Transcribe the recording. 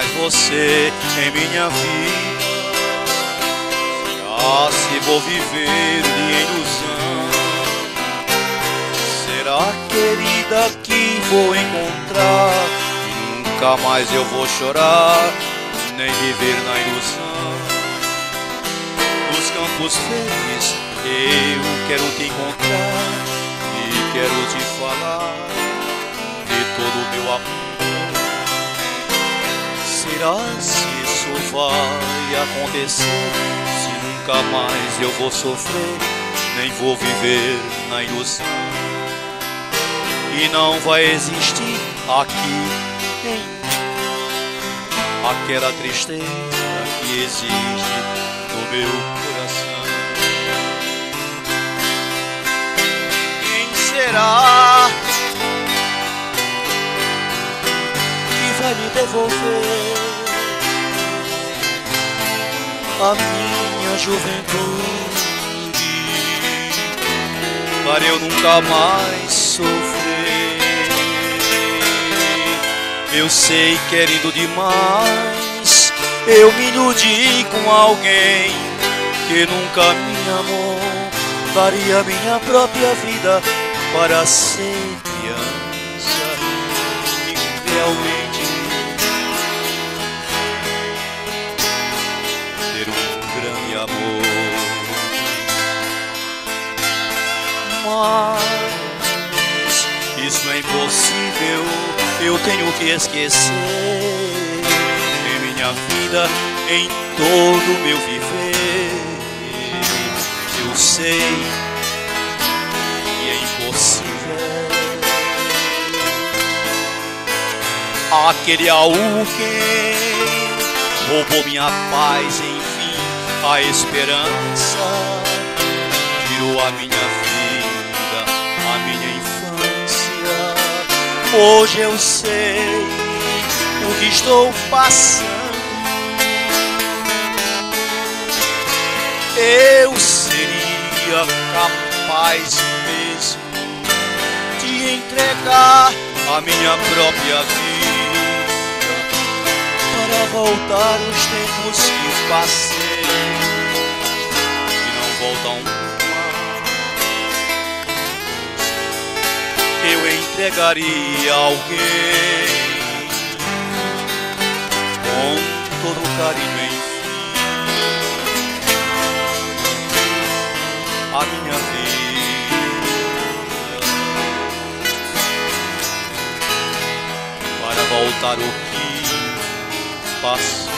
mais você em minha vida. Será se vou viver de ilusão? Será, querida, que vou encontrar e nunca mais eu vou chorar, nem viver na ilusão? Nos campos verdes eu quero te encontrar e quero te falar de todo o meu amor. Será se isso vai acontecer? Se nunca mais eu vou sofrer, nem vou viver na ilusão. E não vai existir aqui em mim aquela tristeza que existe no meu coração. Quem será que vai me devolver a minha juventude, para eu nunca mais sofrer? Eu sei, querendo demais, eu me iludi com alguém que nunca me amou. Daria minha própria vida para ser criança e realmente ter um grande amor. Mas isso é impossível, eu tenho que esquecer. Em minha vida, em todo o meu viver, eu sei que é impossível. Aquele alguém roubou minha paz, enfim, a esperança, tirou a minha vida, a minha infância. Hoje eu sei o que estou passando. Eu seria capaz mesmo de entregar a minha própria vida para voltar os tempos que passei e não voltam mais. Eu entregaria alguém com todo o carinho, enfim, a minha vida para voltar o que passou.